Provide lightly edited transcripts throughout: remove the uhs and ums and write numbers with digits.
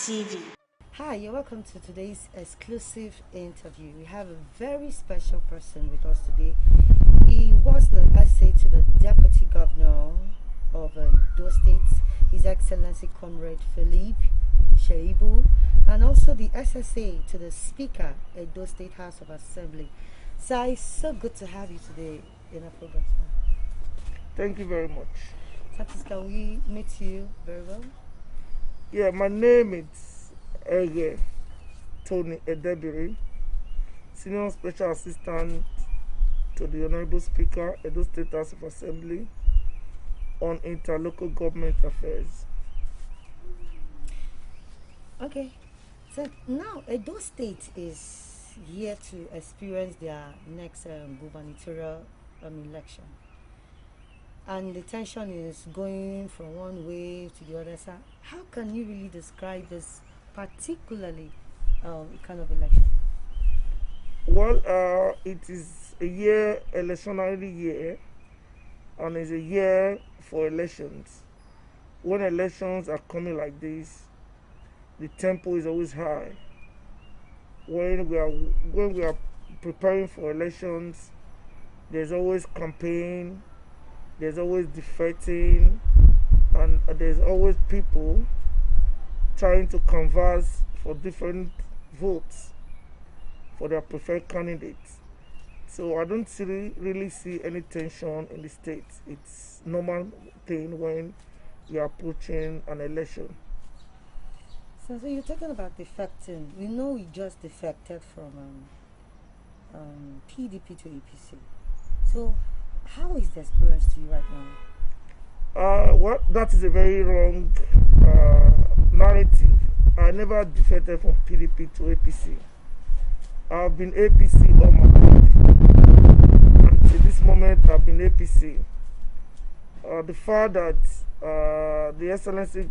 TV. Hi, you're welcome to today's exclusive interview. We have a very special person with us today. He was the essay to the Deputy Governor of Edo State, His Excellency Comrade Philippe Shaibu, and also the SSA to the Speaker, Edo State House of Assembly. So it's so good to have you today in our program, sir. Thank you very much. So please, can we meet you very well? Yeah, my name is Com.Eghe Edebiri, Senior Special Assistant to the Honorable Speaker, Edo State House of Assembly, on interlocal government affairs. Okay, so now Edo State is here to experience their next gubernatorial election, and the tension is going from one way to the other. So how can you really describe this particularly kind of election? Well, it is a electionary year, and it's a year for elections. When elections are coming like this, the tempo is always high. When we are preparing for elections, there's always campaign, there's always defecting, and there's always people trying to canvass for different votes for their preferred candidates. So I don't really see any tension in the state. It's normal thing when we are approaching an election. So you're talking about defecting. We know we just defected from PDP to APC. So how is the experience to you right now? Well, that is a very wrong narrative. I never defected from PDP to APC. I've been APC all my life, and to this moment I've been APC. The fact that the Excellency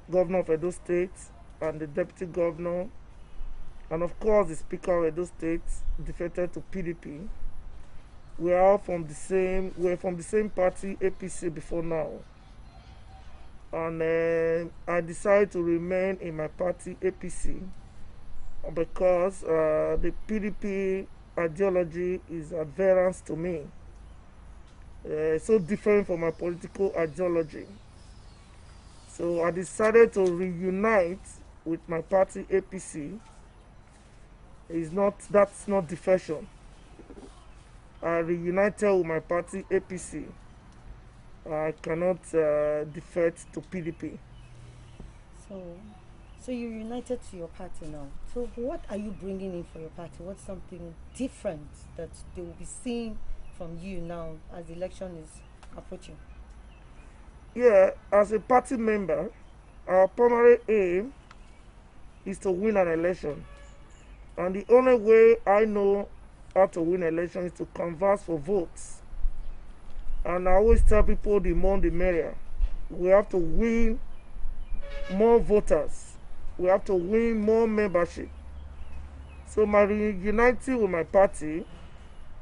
Governor of Edo State and the Deputy Governor, and of course the Speaker of Edo State, defected to PDP. We are all from the same party, APC, before now, and I decided to remain in my party, APC, because the PDP ideology is adherence to me. So different from my political ideology. So I decided to reunite with my party, APC. That's not defection. I reunited with my party, APC. I cannot defect to PDP. So you're united to your party now. So what are you bringing in for your party? What's something different that they will be seeing from you now as the election is approaching? Yeah, as a party member, our primary aim is to win an election. And the only way I know how to win election is to canvass for votes. And I always tell people the more the merrier. We have to win more voters. We have to win more membership. So my reuniting with my party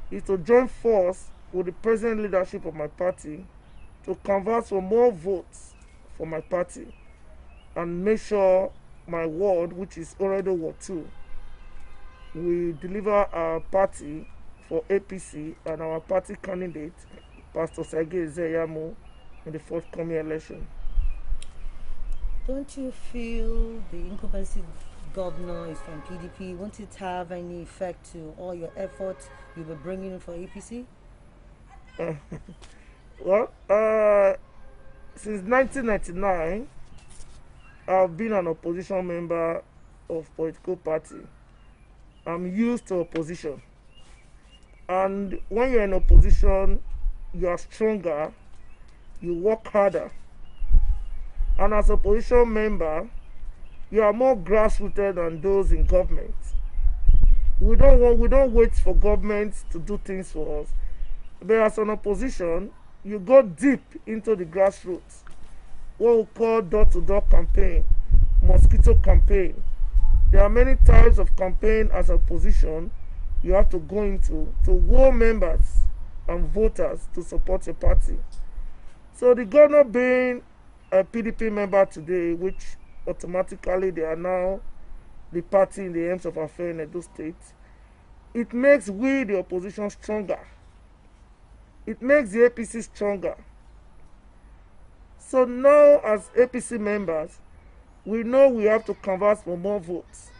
is to join force with the present leadership of my party to canvass for more votes for my party and make sure my ward, which is already Ward 2, we deliver our party for APC and our party candidate, Pastor Com.Eghe Edebiri, in the forthcoming election. Don't you feel the incumbency governor is from PDP? Won't it have any effect to all your efforts you were bringing in for APC? Well, since 1999, I've been an opposition member of political party. I'm used to opposition. And when you're in opposition, you are stronger, you work harder. And as a opposition member, you are more grassrooted than those in government. We don't wait for government to do things for us. But as an opposition, you go deep into the grassroots. What we call door-to-door campaign, mosquito campaign. There are many types of campaign as opposition you have to go into to woo members and voters to support your party. So the governor being a PDP member today, which automatically they are now the party in the hands of affairs in Edo State. It makes we, the opposition, stronger. It makes the APC stronger. So now, as APC members, we know we have to canvass for more votes.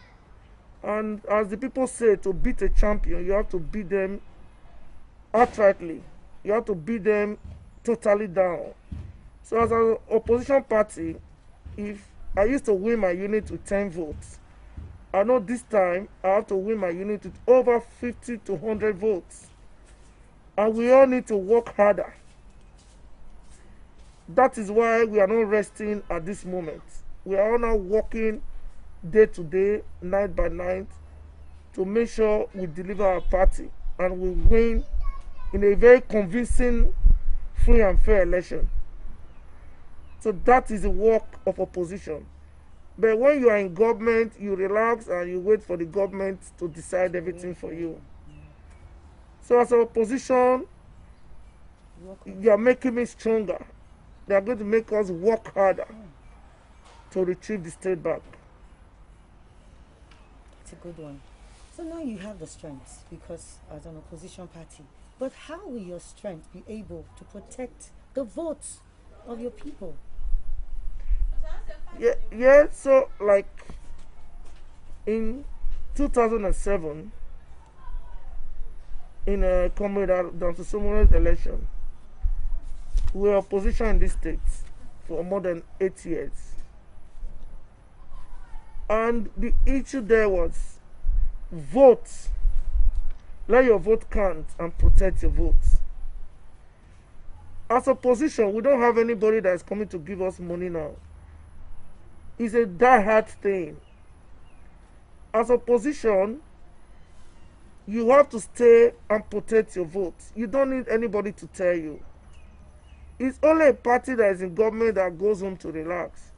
And as the people say, to beat a champion, you have to beat them outrightly. You have to beat them totally down. So as an opposition party, if I used to win my unit with 10 votes, I know this time I have to win my unit with over 50 to 100 votes. And we all need to work harder. That is why we are not resting at this moment. We are all now working day to day, night by night, to make sure we deliver our party and we win in a very convincing, free and fair election. So that is the work of opposition. But when you are in government, you relax and you wait for the government to decide everything for you. So as an opposition, you are making me stronger. They are going to make us work harder to retrieve the state back. It's a good one. So now you have the strength because as an opposition party, but how will your strength be able to protect the votes of your people? Yeah, so like in 2007, in a Com.Eghe Edebiri election, we were opposition in this state for more than 8 years. And the issue there was vote. Let your vote count and protect your votes. As opposition, we don't have anybody that is coming to give us money now. It's a die-hard thing. As opposition, you have to stay and protect your votes. You don't need anybody to tell you. It's only a party that is in government that goes home to relax.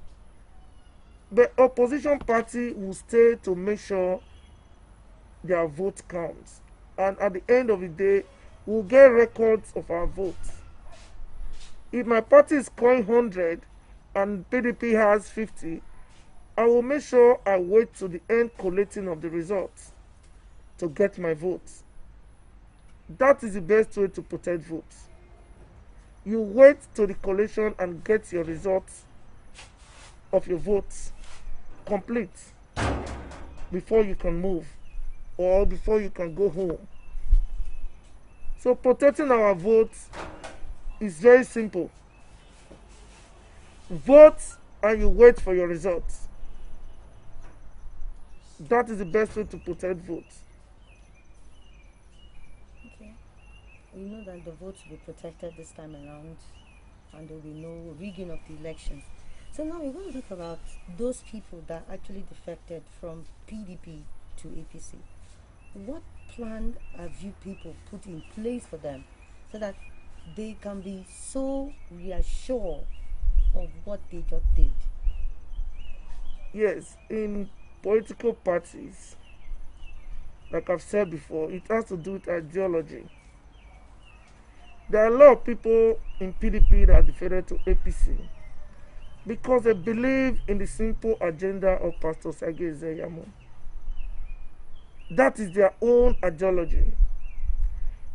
The opposition party will stay to make sure their vote counts. And at the end of the day, we'll get records of our votes. If my party is scoring 100 and PDP has 50, I will make sure I wait to the end collating of the results to get my votes. That is the best way to protect votes. You wait to the collation and get your results of your votes complete before you can move or before you can go home. So protecting our votes is very simple. Vote and you wait for your results. That is the best way to protect votes. Okay. We know that the votes will be protected this time around and there will be no rigging of the elections. So now we're going to talk about those people that actually defected from PDP to APC. What plan have you people put in place for them so that they can be so reassured of what they just did? Yes, in political parties, like I've said before, it has to do with ideology. There are a lot of people in PDP that are defected to APC because they believe in the simple agenda of Pastor Com.Eghe Edebiri. That is their own ideology.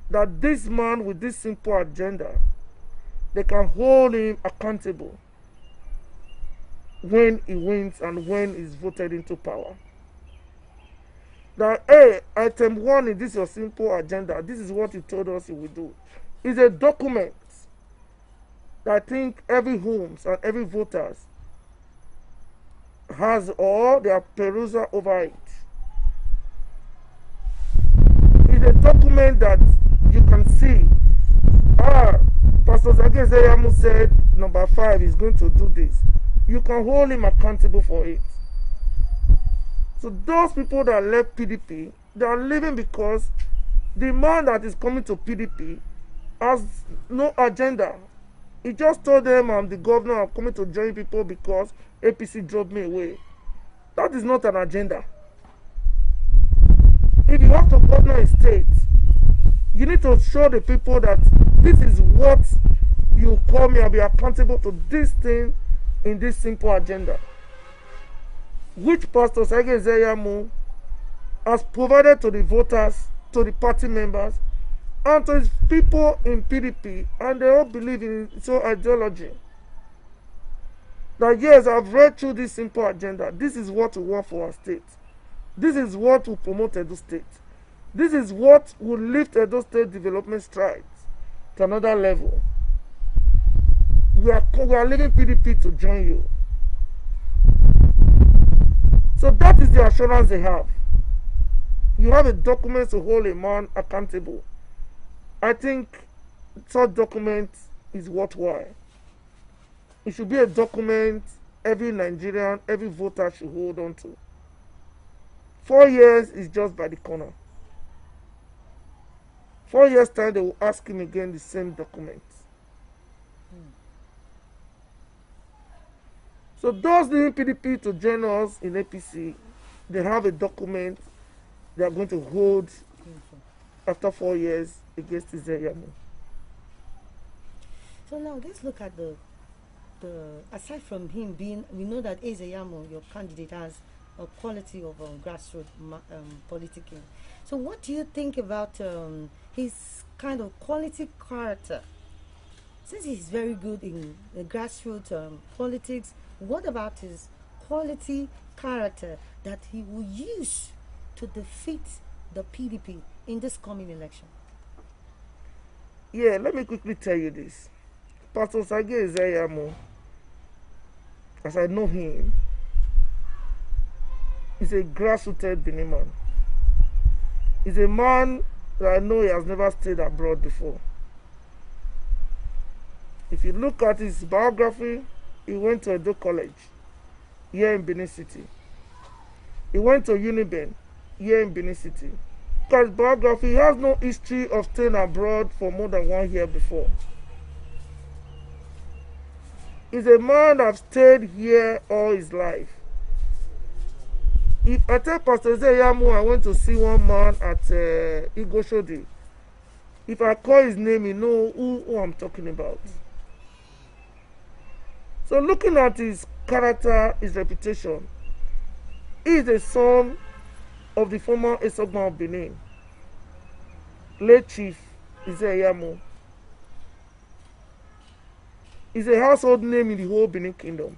That this man with this simple agenda, they can hold him accountable when he wins and when he's voted into power. That, hey, item 1 in this your simple agenda, this is what you told us you will do. It's a document that I think every homes and every voters has or their perusal over it. It's a document that you can see. Pastor Com.Eghe Edebiri said number 5 is going to do this. You can hold him accountable for it. So those people that left PDP, they are leaving because the man that is coming to PDP has no agenda. He just told them, I'm the governor, I'm coming to join people because APC drove me away. That is not an agenda. If you have to govern a state, you need to show the people that this is what you call me, I'll be accountable to this thing in this simple agenda. which Pastor Kokoafricatv Edebiry has provided to the voters, to the party members, and to his people in PDP, and they all believe in his own ideology. That yes, I've read through this simple agenda. This is what we want for our state. This is what will promote Edo State. This is what will lift Edo State development strides to another level. We are leaving PDP to join you. So that is the assurance they have. You have a document to hold a man accountable. I think such document is worthwhile. It should be a document every Nigerian, every voter should hold on to. 4 years is just by the corner. 4 years time they will ask him again the same document. So those leaving PDP to join us in APC, they have a document they are going to hold after 4 years against Edebiry. So now let's look at the aside from him being, we know that Edebiry, your candidate, has a quality of grassroots politicking. So what do you think about his kind of quality character? Since he's very good in grassroots politics, what about his quality character that he will use to defeat the PDP in this coming election? Yeah, let me quickly tell you this. Pastor Kokoafricatv Edebiry, as I know him, is a grassroots Benin man. He's a man that I know he has never stayed abroad before. If you look at his biography, he went to Edo College here in Benin City. He went to Uniben here in Benin City. Because his biography, he has no history of staying abroad for more than 1 year before. He's a man that stayed here all his life. If I tell Pastor Edebiry I went to see one man at Igoshodi, if I call his name, you know who I'm talking about. So looking at his character, his reputation, he is a son of the former Esogban of Benin, late Chief Edebiry. He's a household name in the whole Benin Kingdom,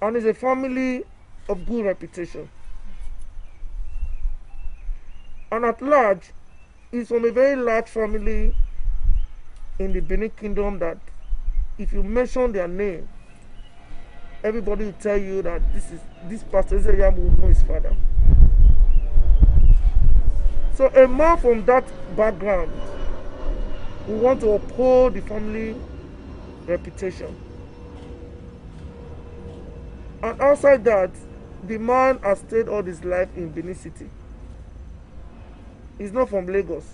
and is a family of good reputation. And at large, he's from a very large family in the Benin Kingdom that if you mention their name, everybody will tell you that this Pastor Edebiry will know his father. So a man from that background will want to uphold the family reputation. And outside that, the man has stayed all his life in Benin City. He's not from Lagos.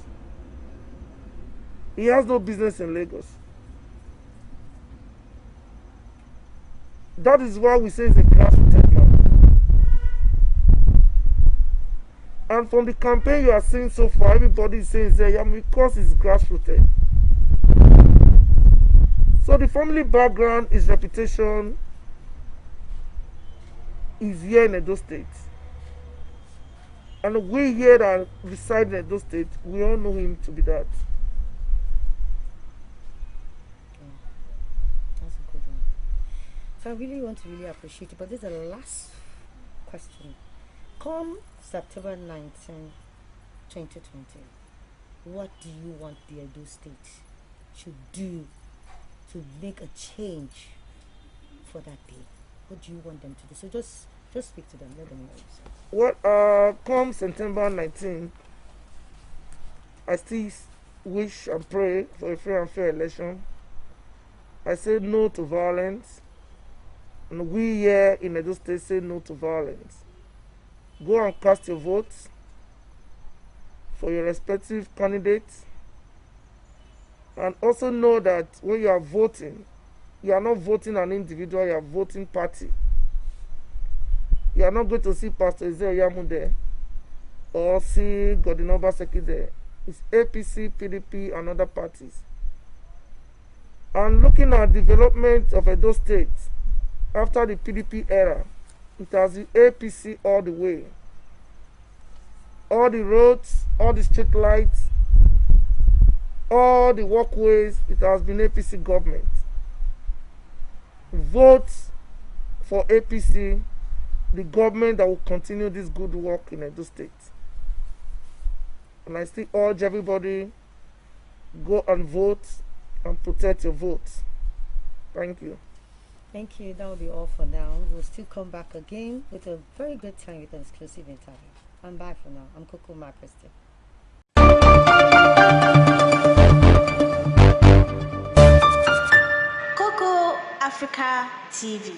He has no business in Lagos. That is why we say he's a grassroots man. And from the campaign you are seeing so far, everybody is saying Edebiry because he's grassroots. So the family background, his reputation is here in Edo State. And we here that reside in Edo State, we all know him to be that. That's a good one. So I really want to appreciate it, but this is the last question. Come September 19, 2020, what do you want the Edo State to do to make a change for that day? What do you want them to do? So just speak to them, let them know. Well, come September 19, I still wish and pray for a free and fair election. I say no to violence, and we here in Edo State say no to violence. Go and cast your votes for your respective candidates, and also know that when you are voting, you are not voting an individual, you are voting party. You are not going to see Pastor Edebiry there or see Godwin Obaseki there. It's APC, PDP, and other parties. And looking at development of Edo State after the PDP era, It has the APC all the way. All the roads, all the street lights, all the walkways, it has been APC government. Vote for APC, the government that will continue this good work in Edo State. And I still urge everybody, go and vote and protect your votes. Thank you. Thank you. That will be all for now. We'll still come back again with a very good time with an exclusive interview. And bye for now. I'm Kokoafricatv. Coco Africa TV.